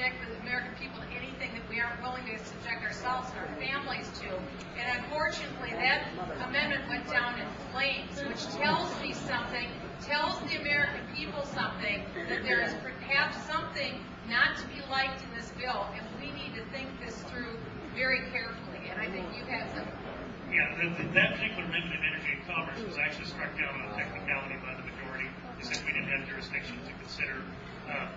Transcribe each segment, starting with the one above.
subject the American people to anything that we aren't willing to subject ourselves and our families to. And unfortunately, that amendment went down in flames, which tells me something, tells the American people something, that there is perhaps something not to be liked in this bill, and we need to think this through very carefully. And I think you have some. Yeah, that particular amendment of energy and commerce was actually struck down on a technicality by the majority. They said we didn't have jurisdiction to consider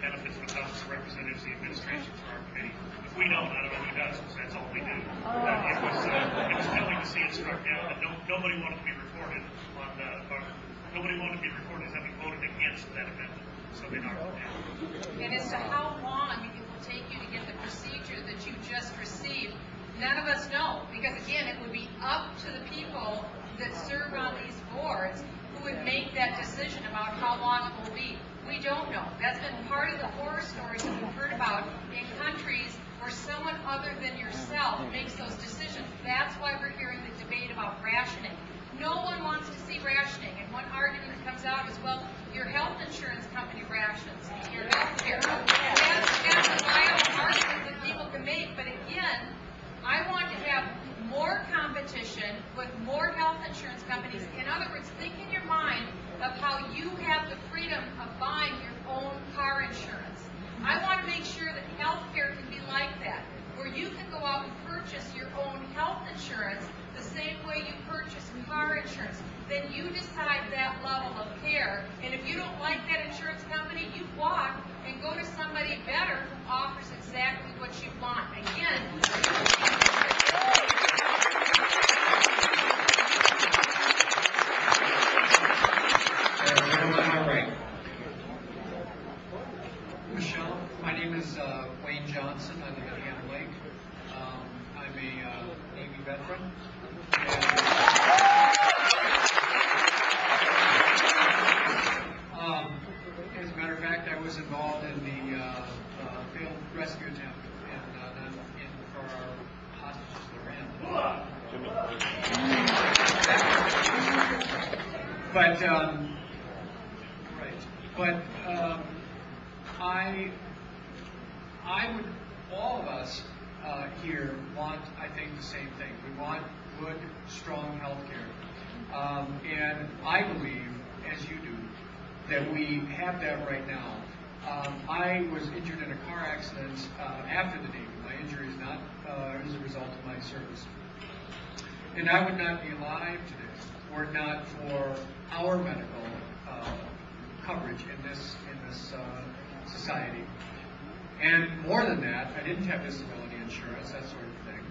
benefits with House of Representatives, the administration for our committee. If we don't, I don't know who does, because that's all we do. It was telling to see it struck down, and nobody wanted to be recorded on nobody wanted to be recorded as having voted against that amendment, so they knocked it down. And as to how long it will take you to get the procedure that you just received, none of us know, because again, it would be up to the people that serve on these boards who would make that decision about how long it will be. We don't know. That's been part of the horror stories that we've heard about in countries where someone other than yourself makes those decisions. That's why we're hearing the debate about rationing. No one wants to see rationing, and one argument that comes out is, well, your health insurance company rations your health care. And that's a viable argument that people can make, but again, I want to have more competition with more health insurance companies. In other words, think in your mind of how you have the freedom of buying your own car insurance. I want to make sure that health care can be like that, where you can go out and purchase your own health insurance the same way you purchase car insurance. Then you decide that level of care, and if you don't like that insurance company, you walk and go to somebody better who offers exactly what you want. Again, Michelle, my name is Wayne Johnson. I live in Hand Lake. I'm a Navy veteran. As a matter of fact, I was involved in the failed rescue attempt for our hostages I would, all of us here want, I think, the same thing. We want good, strong health care. And I believe, as you do, that we have that right now. I was injured in a car accident after the Navy. My injury is not as a result of my service. And I would not be alive today were it not for our medical coverage in this society. And more than that, I didn't have disability insurance, that sort of thing.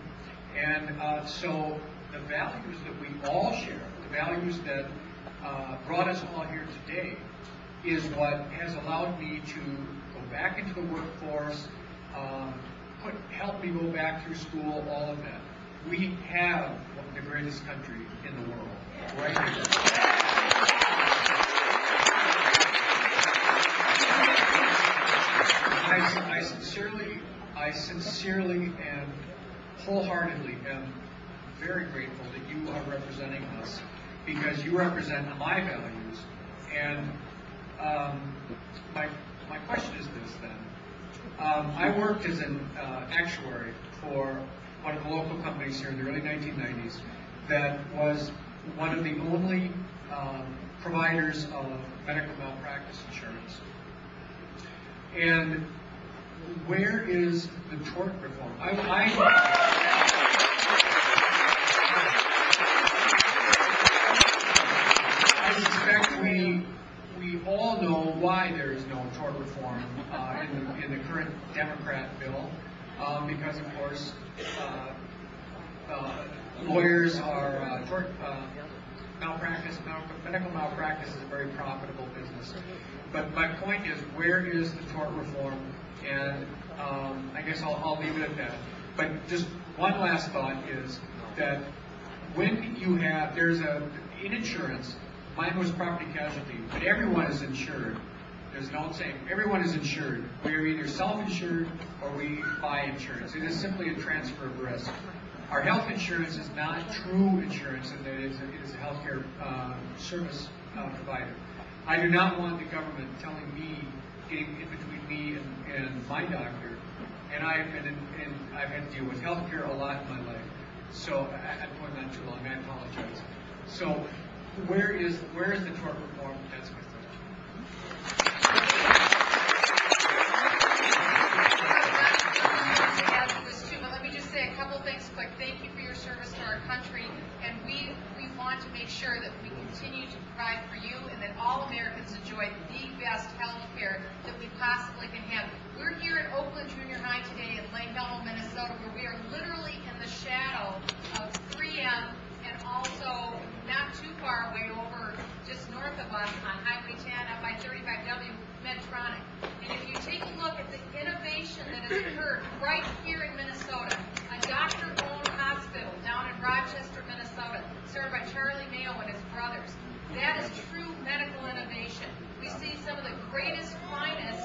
And so the values that we all share, the values that brought us all here today, is what has allowed me to go back into the workforce, help me go back through school, all of that. We have the greatest country in the world, right here. I sincerely and wholeheartedly am very grateful that you are representing us, because you represent my values. And my question is this then. I worked as an actuary for one of the local companies here in the early 1990s that was one of the only providers of medical malpractice insurance. And where is the tort reform? I suspect we all know why there is no tort reform in the current Democrat bill, because of course lawyers are tort malpractice, medical malpractice is a very profitable business. But my point is, where is the tort reform? And I guess I'll leave it at that. But just one last thought is that when you have, in insurance, mine was property casualty, but everyone is insured. There's no saying, everyone is insured. We are either self-insured or we buy insurance. It is simply a transfer of risk. Our health insurance is not true insurance, and it is a healthcare service provider. I do not want the government telling me, getting in between me and my doctor, and I've had to deal with healthcare a lot in my life. So I'm going on too long. I apologize. So where is the tort reform? That's my question. Let me just say a couple things quick. Thank you for your service to our country, and we want to make sure that we continue to provide for you and that all Americans enjoy the best health care that we possibly can have. We're here at Oakland Junior High today in Lake Elmo, Minnesota, where we are literally in the shadow of 3M and also not too far away over just north of us on Highway 10 up by 35W Medtronic. And if you take a look at the innovation that has occurred right here in Minnesota, a doctor-owned hospital down in Rochester, Minnesota, started by Charlie Mayo and his brothers. That is true medical innovation. We see some of the greatest, finest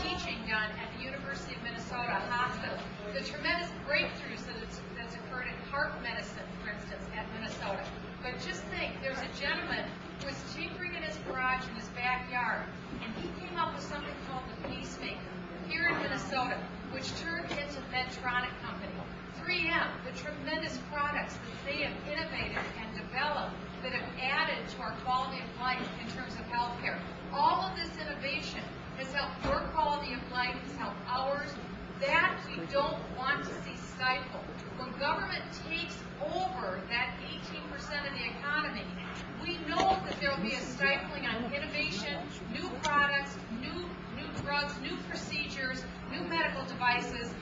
teaching done at the University of Minnesota Hospital. The tremendous breakthroughs that's occurred in heart medicine, for instance, at Minnesota. But just think, there's a gentleman who was tinkering in his garage in his backyard, and he came up with something called the pacemaker here in Minnesota, which turned into Medtronic Company. 3M, the tremendous products that they have innovated and developed that have added to our quality of life in terms of healthcare. All of this innovation has helped your quality of life, has helped ours. That we don't want to see stifled. When government takes over that 18% of the economy, we know that there will be a stifling on innovation, new products, new drugs, new procedures, new medical devices.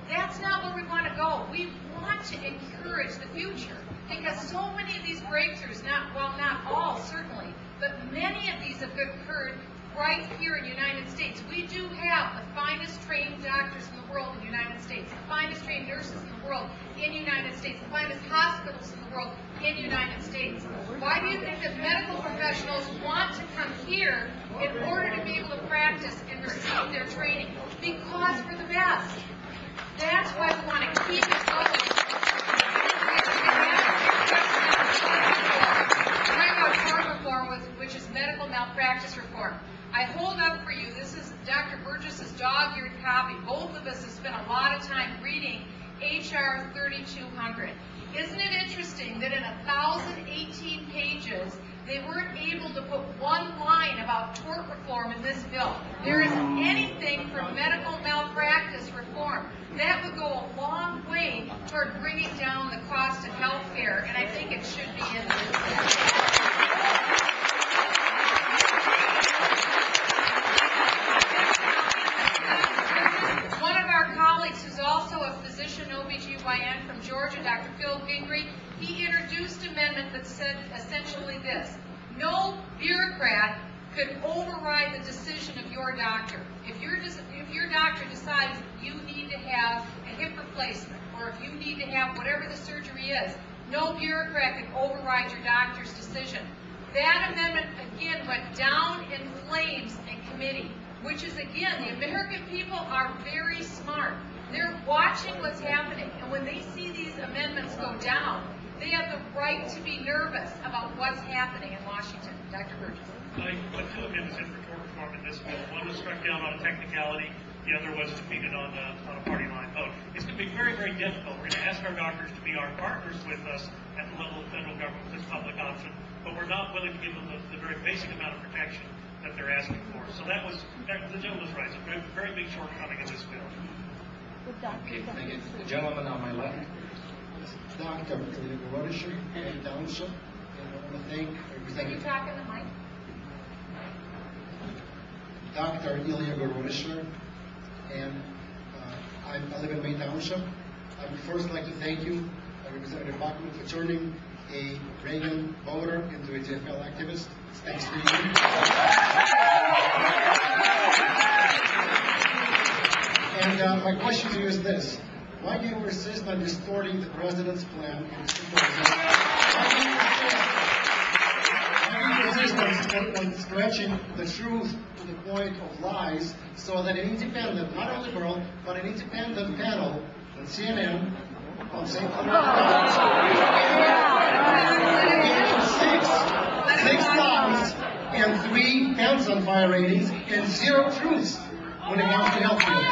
That's not where we want to go. We want to encourage the future because so many of these breakthroughs, not all certainly, but many of these have occurred right here in the United States. We do have the finest trained doctors in the world in the United States, the finest trained nurses in the world in the United States, the finest hospitals in the world in the United States. Why do you think that medical professionals want to come here in order to be able to practice and receive their training? Because we're the best. That's why we want to keep it going. Talking about tort reform, which is medical malpractice reform. I hold up for you, this is Dr. Burgess's dog-eared copy. Both of us have spent a lot of time reading H.R. 3200. Isn't it interesting that in 1,018 pages, they weren't able to put one line about tort reform in this bill? There isn't anything for medical malpractice reform. That would go a long way toward bringing down the cost of health care, and I think it should be in this bill. Who's also a physician OBGYN from Georgia, Dr. Phil Gingrey, he introduced an amendment that said essentially this: no bureaucrat could override the decision of your doctor. If your doctor decides you need to have a hip replacement, or if you need to have whatever the surgery is, no bureaucrat can override your doctor's decision. That amendment, again, went down in flames in committee, which is, again, the American people are very smart. They're watching what's happening, and when they see these amendments go down, they have the right to be nervous about what's happening in Washington. Dr. Burgess. I put two amendments in for tort reform in this bill. One was struck down on a technicality. The other was defeated on a party line vote. It's going to be very, very difficult. We're going to ask our doctors to be our partners with us at the level of federal government with this public option, but we're not willing to give them the very basic amount of protection that they're asking for. So the gentleman's right. It's a very, very big shortcoming in this bill. Okay, thank you. The gentleman on my left. Dr. Rodisher and Township, and I want to thank Can you talk in the mic? Dr. Ilya Gorodisher, and I live in Maine Township. I would first like to thank you, Representative Bachman, for turning a Reagan voter into a JFL activist. Thanks to you. And my question to you is this: why do you insist on distorting the president's plan? Why do you insist on stretching the truth to the point of lies, so that an independent, not a liberal, but an independent panel on CNN, on St. six lies and 3 hands on fire ratings and 0 truths when it comes to health care.